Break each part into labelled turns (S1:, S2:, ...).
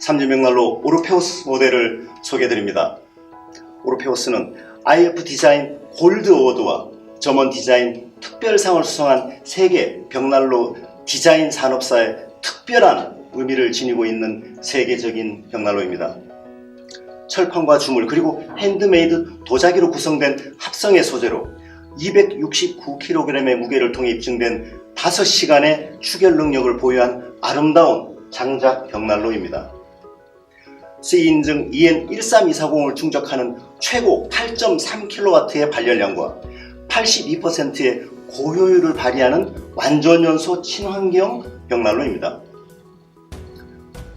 S1: 삼진명난로 오르페우스 모델을 소개해드립니다. 오르페우스는 IF 디자인 골드 어워드와 점원 디자인 특별상을 수상한 세계 벽난로 디자인 산업사의 특별한 의미를 지니고 있는 세계적인 벽난로입니다. 철판과 주물 그리고 핸드메이드 도자기로 구성된 합성의 소재로 269kg의 무게를 통해 입증된 5시간의 추결 능력을 보유한 아름다운 장작 벽난로입니다. CE 인증 EN13240을 충족하는 최고 8.3kW의 발열량과 82%의 고효율을 발휘하는 완전연소 친환경 벽난로입니다.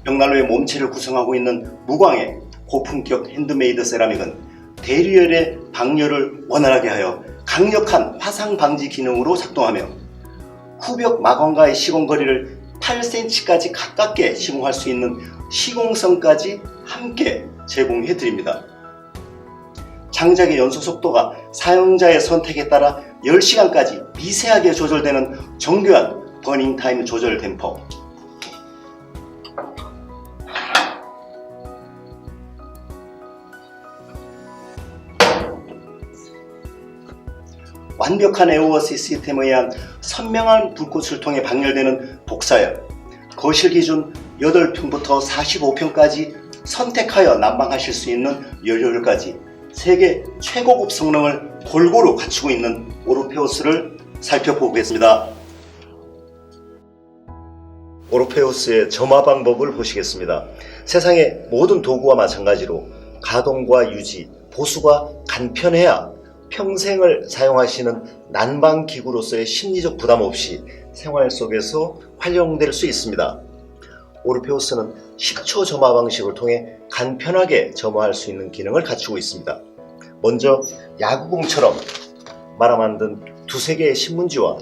S1: 벽난로의 몸체를 구성하고 있는 무광의 고품격 핸드메이드 세라믹은 대리열의 방열을 원활하게 하여 강력한 화상 방지 기능으로 작동하며 후벽 마감과의 시공거리를 8cm까지 가깝게 시공할 수 있는 시공성까지 함께 제공해 드립니다. 장작의 연소 속도가 사용자의 선택에 따라 10시간까지 미세하게 조절되는 정교한 버닝타임 조절 댐퍼, 완벽한 에어워시 시스템에 의한 선명한 불꽃을 통해 방열되는 복사열, 거실 기준 8평부터 45평까지 선택하여 난방하실 수 있는 연료율까지 세계 최고급 성능을 골고루 갖추고 있는 오르페우스를 살펴보겠습니다. 오르페우스의 점화 방법을 보시겠습니다. 세상의 모든 도구와 마찬가지로 가동과 유지, 보수가 간편해야 평생을 사용하시는 난방기구로서의 심리적 부담 없이 생활 속에서 활용될 수 있습니다. 오르페우스는 10초 점화 방식을 통해 간편하게 점화할 수 있는 기능을 갖추고 있습니다. 먼저 야구공처럼 말아 만든 두세 개의 신문지와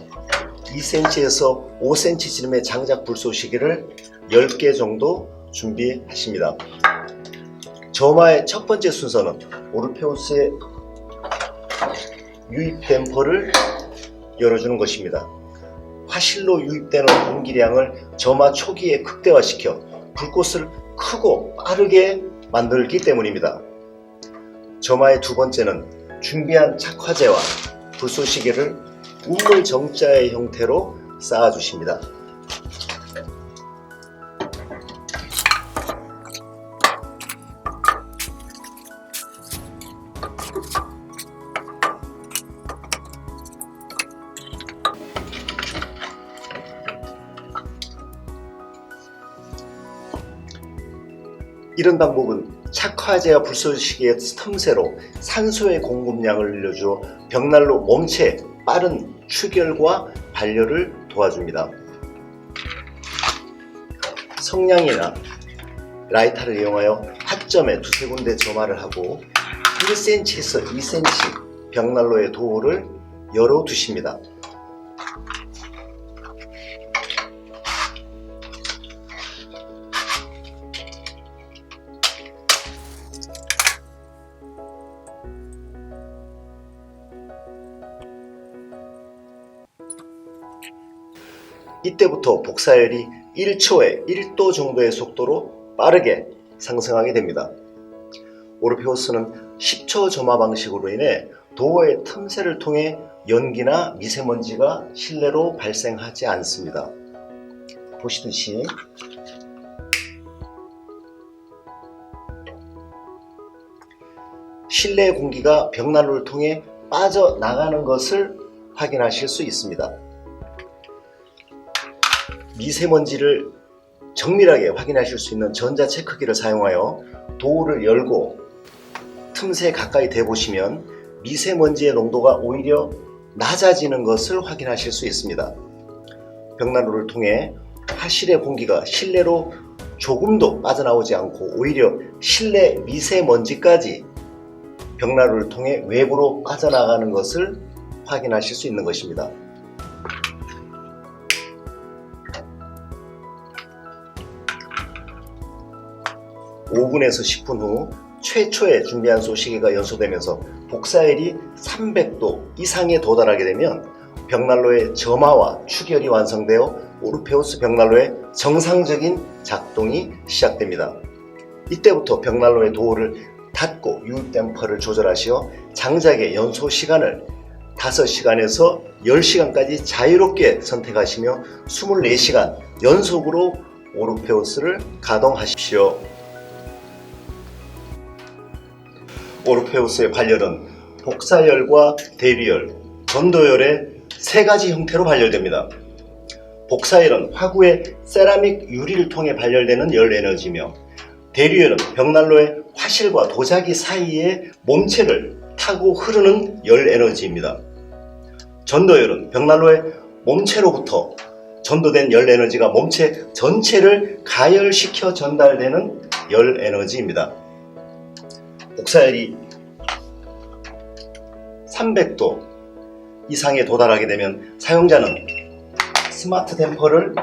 S1: 2cm에서 5cm 지름의 장작 불쏘시개를 10개 정도 준비하십니다. 점화의 첫 번째 순서는 오르페우스의 유입 댐퍼를 열어주는 것입니다. 화실로 유입되는 공기량을 점화 초기에 극대화시켜 불꽃을 크고 빠르게 만들기 때문입니다. 점화의 두 번째는 준비한 착화제와 불쏘시개를 우물 정자의 형태로 쌓아주십니다. 이런 방법은 착화제와 불쏘시개의 틈새로 산소의 공급량을 늘려주어 벽난로 몸체의 빠른 추결과 발열을 도와줍니다. 성냥이나 라이터를 이용하여 합점에 두세 군데 점화를 하고 1cm에서 2cm 벽난로의 도어를 열어두십니다. 이때부터 복사열이 1초에 1도 정도의 속도로 빠르게 상승하게 됩니다. 오르페우스는 10초 점화 방식으로 인해 도어의 틈새를 통해 연기나 미세먼지가 실내로 발생하지 않습니다. 보시듯이 실내 공기가 벽난로를 통해 빠져나가는 것을 확인하실 수 있습니다. 미세먼지를 정밀하게 확인하실 수 있는 전자체크기를 사용하여 도어를 열고 틈새 가까이 대보시면 미세먼지의 농도가 오히려 낮아지는 것을 확인하실 수 있습니다. 벽난로를 통해 화실의 공기가 실내로 조금도 빠져나오지 않고 오히려 실내 미세먼지까지 벽난로를 통해 외부로 빠져나가는 것을 확인하실 수 있는 것입니다. 5분에서 10분 후 최초의 준비한 소시계가 연소되면서 복사열이 300도 이상에 도달하게 되면 벽난로의 점화와 추결이 완성되어 오르페우스 벽난로의 정상적인 작동이 시작됩니다. 이때부터 벽난로의 도어를 닫고 유입댐퍼를 조절하시어 장작의 연소 시간을 5시간에서 10시간까지 자유롭게 선택하시며 24시간 연속으로 오르페우스를 가동하십시오. 오르페우스의 발열은 복사열과 대류열, 전도열의 3가지 형태로 발열됩니다. 복사열은 화구의 세라믹 유리를 통해 발열되는 열 에너지며, 대류열은 벽난로의 화실과 도자기 사이에 몸체를 타고 흐르는 열 에너지입니다. 전도열은 벽난로의 몸체로부터 전도된 열 에너지가 몸체 전체를 가열시켜 전달되는 열 에너지입니다. 복사열이 300도 이상에 도달하게 되면 사용자는 스마트 댐퍼를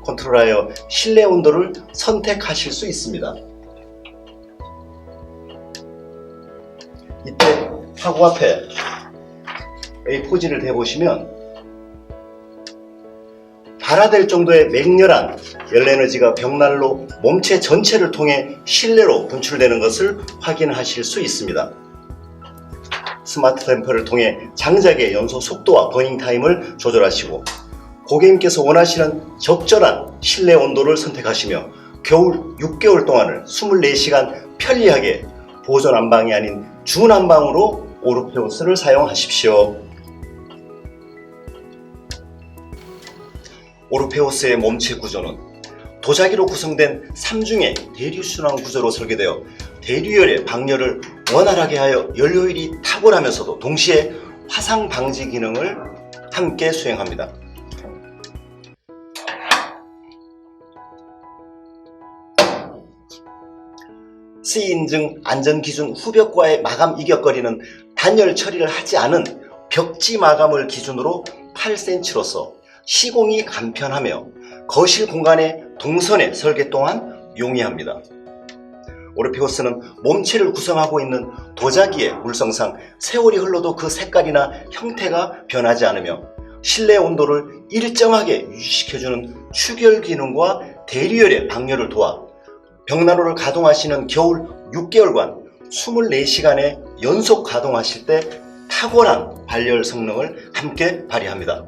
S1: 컨트롤하여 실내 온도를 선택하실 수 있습니다. 이때 화구 앞에 A4지를 대보시면 발화될 정도의 맹렬한 열 에너지가 벽난로 몸체 전체를 통해 실내로 분출되는 것을 확인하실 수 있습니다. 스마트 댐퍼를 통해 장작의 연소 속도와 버닝 타임을 조절하시고, 고객님께서 원하시는 적절한 실내 온도를 선택하시며 겨울 6개월 동안을 24시간 편리하게 보조난방이 아닌 주난방으로 오르페우스를 사용하십시오. 오르페우스의 몸체 구조는 도자기로 구성된 3중의 대류순환 구조로 설계되어 대류열의 방열을 원활하게 하여 연료율이 탁월하면서도 동시에 화상 방지 기능을 함께 수행합니다. CE 인증 안전기준 후벽과의 마감 이격거리는 단열 처리를 하지 않은 벽지 마감을 기준으로 8cm로서 시공이 간편하며 거실 공간의 동선의 설계 또한 용이합니다. 오르페우스는 몸체를 구성하고 있는 도자기의 물성상 세월이 흘러도 그 색깔이나 형태가 변하지 않으며 실내 온도를 일정하게 유지시켜주는 추결 기능과 대류열의 방열을 도와 벽난로를 가동하시는 겨울 6개월간 24시간의 연속 가동하실 때 탁월한 발열 성능을 함께 발휘합니다.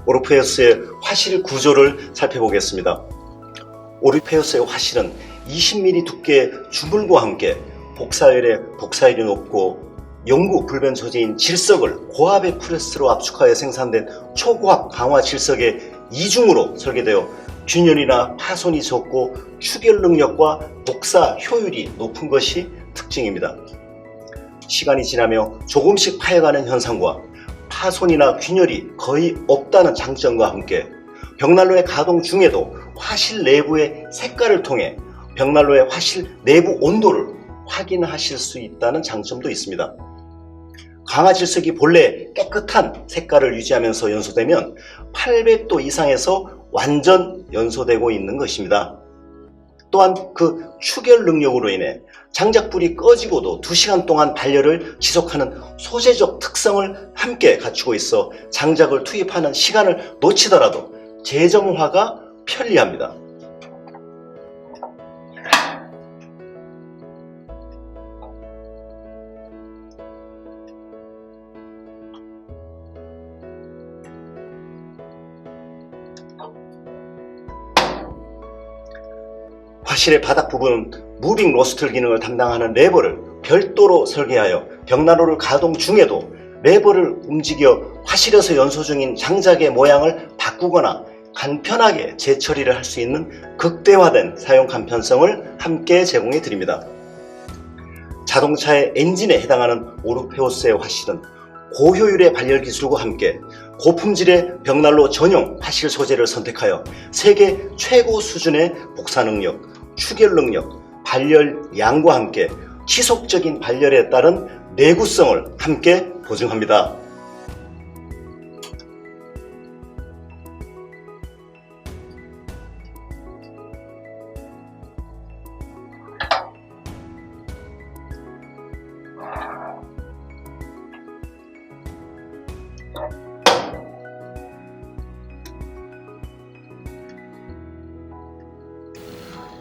S1: 오르페우스의 화실 구조를 살펴보겠습니다. 오르페우스의 화실은 20mm 두께의 주물과 함께 복사열의 복사율이 높고 영구 불변 소재인 질석을 고압의 프레스로 압축하여 생산된 초고압 강화 질석의 이중으로 설계되어 균열이나 파손이 적고 추결 능력과 복사 효율이 높은 것이 특징입니다. 시간이 지나며 조금씩 파여가는 현상과 파손이나 균열이 거의 없다는 장점과 함께 벽난로의 가동 중에도 화실 내부의 색깔을 통해 벽난로의 화실 내부 온도를 확인하실 수 있다는 장점도 있습니다. 강화 질석이 본래 깨끗한 색깔을 유지하면서 연소되면 800도 이상에서 완전 연소되고 있는 것입니다. 또한 그 추결 능력으로 인해 장작불이 꺼지고도 2시간 동안 발열을 지속하는 소재적 특성을 함께 갖추고 있어 장작을 투입하는 시간을 놓치더라도 재정화가 편리합니다. 화실의 바닥 부분은 무빙 로스트 기능을 담당하는 레버를 별도로 설계하여 벽난로를 가동 중에도 레버를 움직여 화실에서 연소 중인 장작의 모양을 바꾸거나 간편하게 재처리를 할 수 있는 극대화된 사용 간편성을 함께 제공해 드립니다. 자동차의 엔진에 해당하는 오르페우스의 화실은 고효율의 발열 기술과 함께 고품질의 벽난로 전용 화실 소재를 선택하여 세계 최고 수준의 복사 능력, 추결 능력, 발열 양과 함께 지속적인 발열에 따른 내구성을 함께 보증합니다.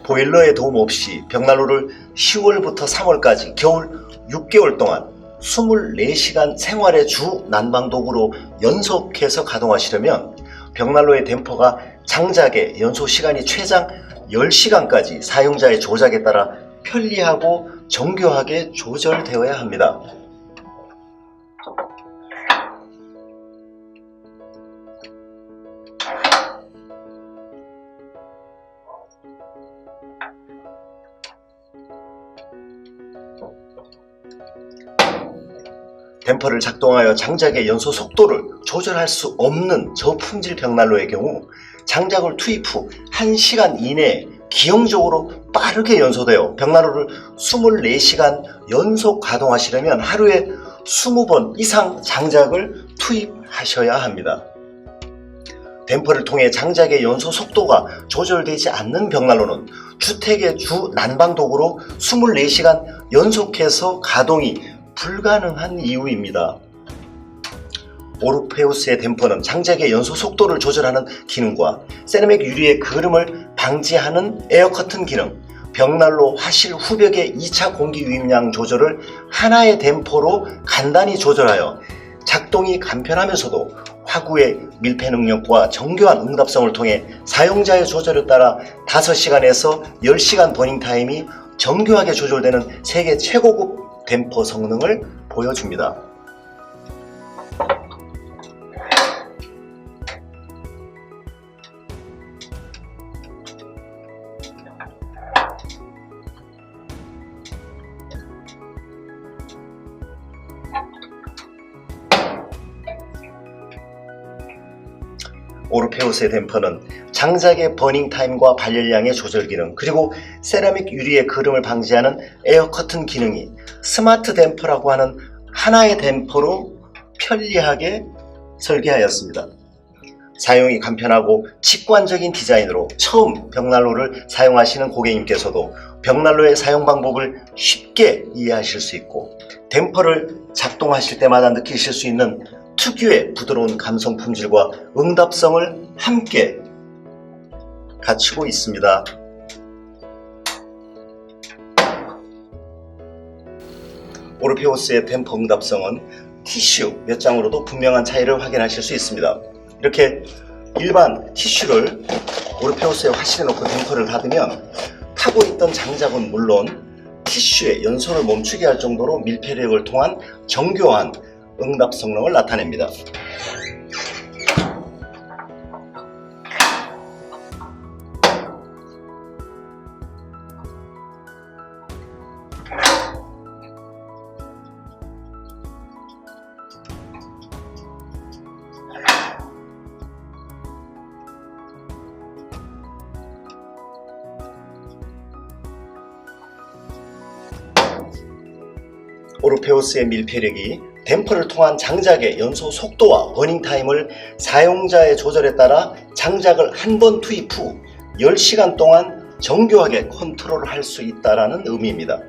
S1: 보일러의 도움 없이 벽난로를 10월부터 3월까지 겨울 6개월 동안 24시간 생활의 주 난방도구로 연속해서 가동하시려면 벽난로의 댐퍼가 장작의 연소 시간이 최장 10시간까지 사용자의 조작에 따라 편리하고 정교하게 조절되어야 합니다. 댐퍼를 작동하여 장작의 연소 속도를 조절할 수 없는 저품질 벽난로의 경우 장작을 투입 후 1시간 이내에 기형적으로 빠르게 연소되어 벽난로를 24시간 연속 가동하시려면 하루에 20번 이상 장작을 투입하셔야 합니다. 댐퍼를 통해 장작의 연소 속도가 조절되지 않는 벽난로는 주택의 주 난방도구로 24시간 연속해서 가동이 불가능한 이유입니다. 오르페우스의 댐퍼는 장작의 연소 속도를 조절하는 기능과 세라믹 유리의 그름을 방지하는 에어 커튼 기능, 벽난로 화실 후벽의 2차 공기 유입량 조절을 하나의 댐퍼로 간단히 조절하여 작동이 간편하면서도 화구의 밀폐 능력과 정교한 응답성을 통해 사용자의 조절에 따라 5시간에서 10시간 버닝 타임이 정교하게 조절되는 세계 최고급 댐퍼 성능을 보여줍니다. 오르페우스의 댐퍼는 장작의 버닝 타임과 발열량의 조절 기능, 그리고 세라믹 유리의 그름을 방지하는 에어 커튼 기능이 스마트 댐퍼라고 하는 하나의 댐퍼로 편리하게 설계하였습니다. 사용이 간편하고 직관적인 디자인으로 처음 벽난로를 사용하시는 고객님께서도 벽난로의 사용 방법을 쉽게 이해하실 수 있고 댐퍼를 작동하실 때마다 느끼실 수 있는 특유의 부드러운 감성 품질과 응답성을 함께 갖추고 있습니다. 오르페우스의 댐퍼 응답성은 티슈 몇 장으로도 분명한 차이를 확인하실 수 있습니다. 이렇게 일반 티슈를 오르페우스에 화실에 놓고 댐퍼를 닫으면 타고 있던 장작은 물론 티슈의 연소를 멈추게 할 정도로 밀폐력을 통한 정교한 응답 성능을 나타냅니다. 오르페우스의 밀폐력이 댐퍼를 통한 장작의 연소 속도와 버닝 타임을 사용자의 조절에 따라 장작을 한 번 투입 후 10시간 동안 정교하게 컨트롤할 수 있다는 의미입니다.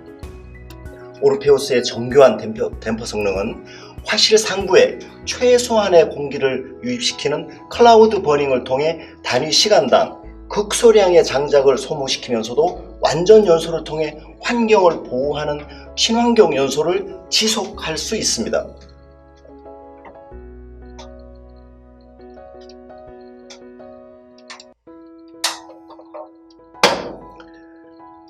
S1: 오르페우스의 정교한 댐퍼 성능은 화실 상부에 최소한의 공기를 유입시키는 클라우드 버닝을 통해 단위 시간당 극소량의 장작을 소모시키면서도 완전 연소를 통해 환경을 보호하는 친환경 연소를 지속할 수 있습니다.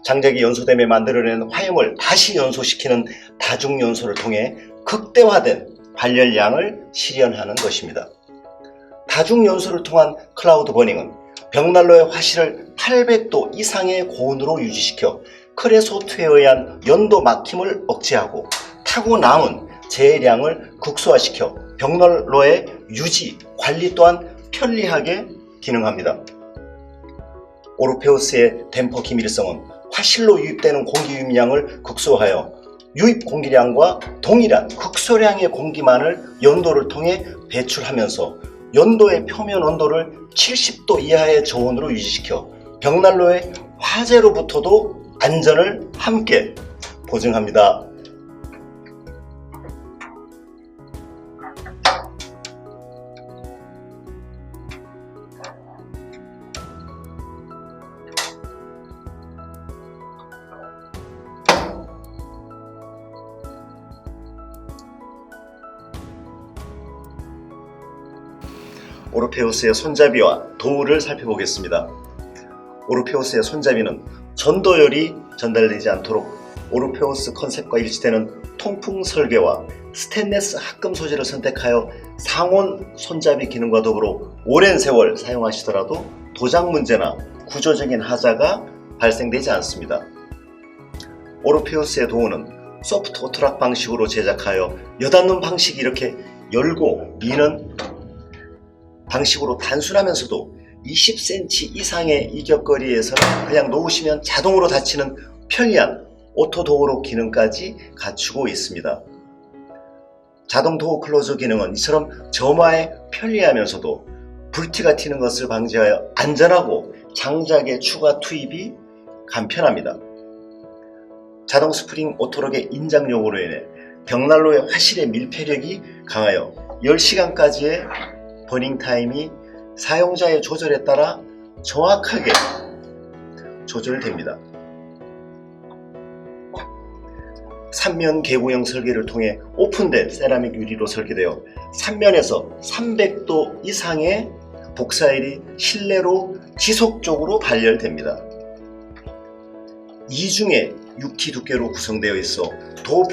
S1: 장작이 연소됨에 만들어낸 화염을 다시 연소시키는 다중 연소를 통해 극대화된 발열량을 실현하는 것입니다. 다중 연소를 통한 클라우드 버닝은 벽난로의 화실을 800도 이상의 고온으로 유지시켜 크레소트에 의한 연도 막힘을 억제하고 타고 남은 재량을 극소화시켜 벽난로의 유지, 관리 또한 편리하게 기능합니다. 오르페우스의 댐퍼 기밀성은 화실로 유입되는 공기 유입량을 극소화하여 유입 공기량과 동일한 극소량의 공기만을 연도를 통해 배출하면서 연도의 표면 온도를 70도 이하의 저온으로 유지시켜 벽난로의 화재로부터도 안전을 함께 보증합니다. 오르페우스의 손잡이와 도우를 살펴보겠습니다. 오르페우스의 손잡이는 전도열이 전달되지 않도록 오르페우스 컨셉과 일치되는 통풍 설계와 스테인리스 합금 소재를 선택하여 상온 손잡이 기능과 더불어 오랜 세월 사용하시더라도 도장 문제나 구조적인 하자가 발생되지 않습니다. 오르페우스의 도우는 소프트 오토락 방식으로 제작하여 여닫는 방식이 이렇게 열고 미는 방식으로 단순하면서도 20cm 이상의 이격거리에서는 그냥 놓으시면 자동으로 닫히는 편리한 오토 도어록 기능까지 갖추고 있습니다. 자동 도어 클로저 기능은 이처럼 점화에 편리하면서도 불티가 튀는 것을 방지하여 안전하고 장작의 추가 투입이 간편합니다. 자동 스프링 오토록의 인장력으로 인해 벽난로의 화실의 밀폐력이 강하여 10시간까지의 버닝 타임이 사용자의 조절에 따라 정확하게 조절됩니다. 3면 개구형 설계를 통해 오픈된 세라믹 유리로 설계되어 3면에서 300도 이상의 복사일이 실내로 지속적으로 발열됩니다. 이중의 6T 두께로 구성되어 있어 도어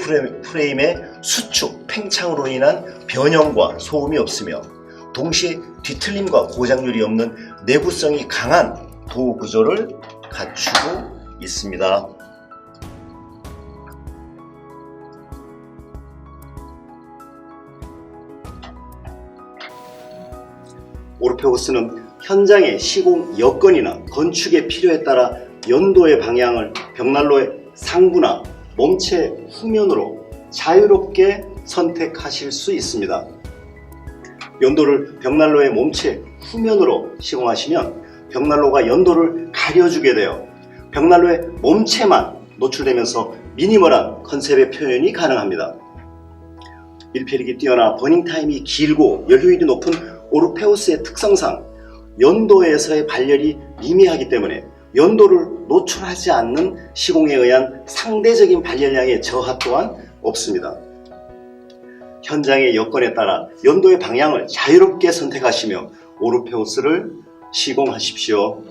S1: 프레임의 수축, 팽창으로 인한 변형과 소음이 없으며 동시에 뒤틀림과 고장률이 없는 내구성이 강한 도어 구조를 갖추고 있습니다. 오르페우스는 현장의 시공 여건이나 건축의 필요에 따라 연도의 방향을 벽난로의 상부나 몸체 후면으로 자유롭게 선택하실 수 있습니다. 연도를 벽난로의 몸체 후면으로 시공하시면 벽난로가 연도를 가려주게 되어 벽난로의 몸체만 노출되면서 미니멀한 컨셉의 표현이 가능합니다. 밀폐력이 뛰어나 버닝타임이 길고 연료율이 높은 오르페우스의 특성상 연도에서의 발열이 미미하기 때문에 연도를 노출하지 않는 시공에 의한 상대적인 발열량의 저하 또한 없습니다. 현장의 여건에 따라 연도의 방향을 자유롭게 선택하시며 오르페우스를 시공하십시오.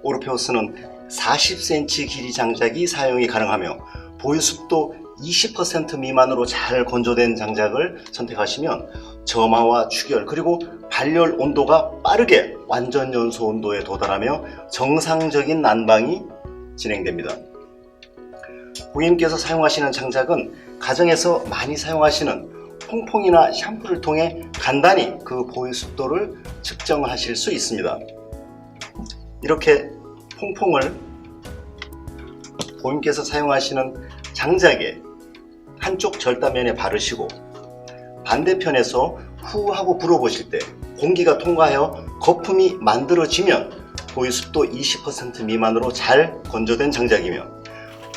S1: 오르페우스는 40cm 길이 장작이 사용이 가능하며 보유습도 20% 미만으로 잘 건조된 장작을 선택하시면 점화와 축열 그리고 발열 온도가 빠르게 완전 연소 온도에 도달하며 정상적인 난방이 진행됩니다. 고객님께서 사용하시는 장작은 가정에서 많이 사용하시는 퐁퐁이나 샴푸를 통해 간단히 그 보유습도를 측정하실 수 있습니다. 이렇게 퐁퐁을 고객님께서 사용하시는 장작의 한쪽 절단면에 바르시고 반대편에서 후 하고 불어보실 때 공기가 통과하여 거품이 만들어지면 보유습도 20% 미만으로 잘 건조된 장작이며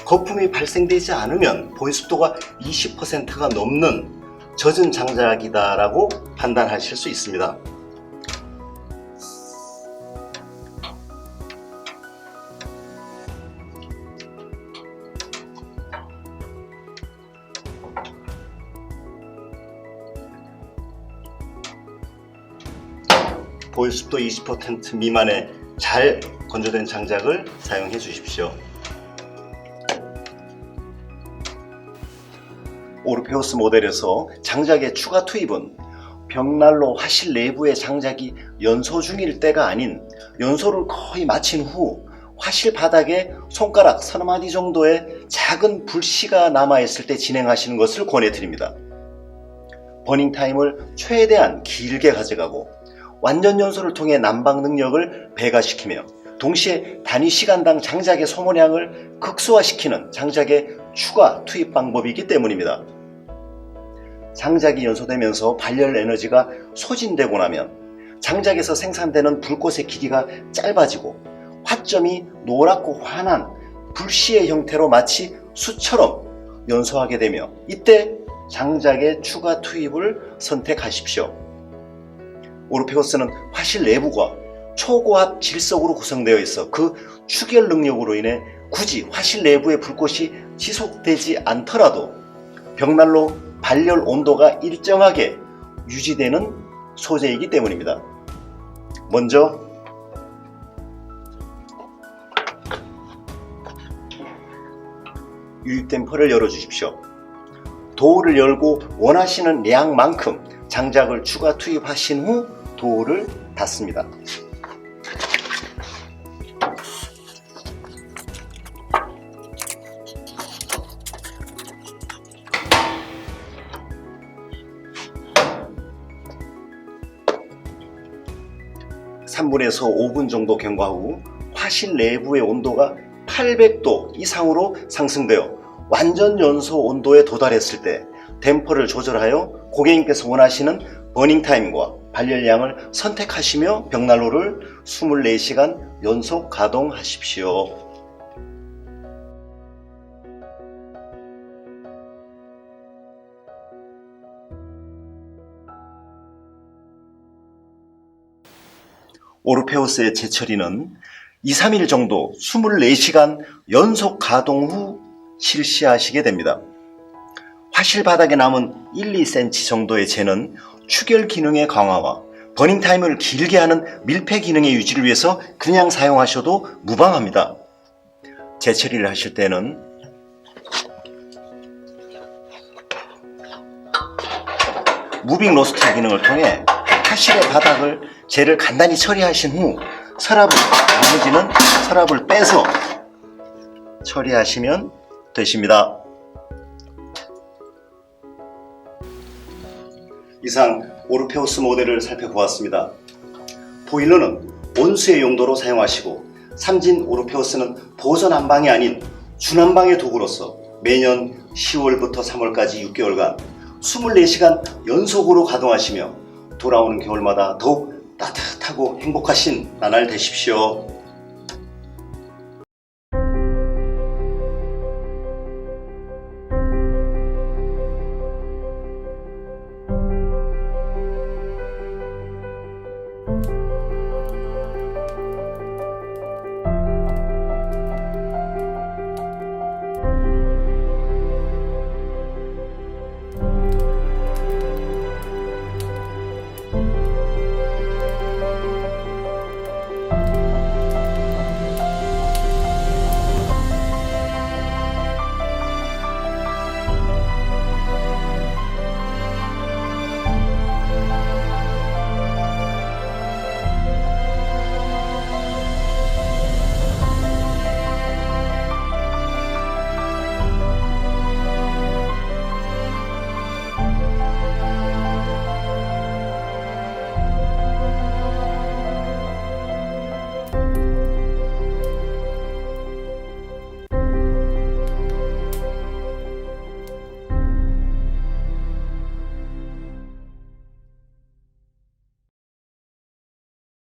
S1: 거품이 발생되지 않으면 보유습도가 20%가 넘는 젖은 장작이다 라고 판단하실 수 있습니다. 보유습도 20% 미만의 잘 건조된 장작을 사용해 주십시오. 오르페우스 모델에서 장작의 추가 투입은 벽난로 화실 내부의 장작이 연소 중일 때가 아닌 연소를 거의 마친 후 화실 바닥에 손가락 서너 마디 정도의 작은 불씨가 남아있을 때 진행하시는 것을 권해드립니다. 버닝타임을 최대한 길게 가져가고 완전 연소를 통해 난방 능력을 배가시키며 동시에 단위 시간당 장작의 소모량을 극소화시키는 장작의 추가 투입 방법이기 때문입니다. 장작이 연소되면서 발열 에너지가 소진되고 나면 장작에서 생산되는 불꽃의 길이가 짧아지고 화점이 노랗고 환한 불씨의 형태로 마치 수처럼 연소하게 되며 이때 장작의 추가 투입을 선택하십시오. 오르페우스는 화실 내부가 초고압 질석으로 구성되어 있어 그 추결 능력으로 인해 굳이 화실 내부의 불꽃이 지속되지 않더라도 벽난로 발열 온도가 일정하게 유지되는 소재이기 때문입니다. 먼저 유입 댐퍼를 열어주십시오. 도어를 열고 원하시는 양만큼 장작을 추가 투입하신 후 도어를 닫습니다. (3분에서 5분) 정도 경과 후 화실 내부의 온도가 800도 이상으로 상승되어 완전 연소 온도에 도달했을 때 댐퍼를 조절하여 고객님께서 원하시는 버닝타임과 발열량을 선택하시며 벽난로를 24시간 연속 가동하십시오. 오르페우스의 재처리는 2-3일 정도 24시간 연속 가동 후 실시하시게 됩니다. 화실 바닥에 남은 1-2cm 정도의 재는 추결 기능의 강화와 버닝타임을 길게 하는 밀폐 기능의 유지를 위해서 그냥 사용하셔도 무방합니다. 재처리를 하실 때는 무빙 로스터 기능을 통해 화실의 바닥을 재를 간단히 처리하신 후 나머지는 서랍을 빼서 처리하시면 되십니다. 이상 오르페우스 모델을 살펴보았습니다. 보일러는 온수의 용도로 사용하시고 삼진 오르페우스는 보조 난방이 아닌 주난방의 도구로서 매년 10월부터 3월까지 6개월간 24시간 연속으로 가동하시며 돌아오는 겨울마다 더욱 따뜻하고 행복하신 나날 되십시오.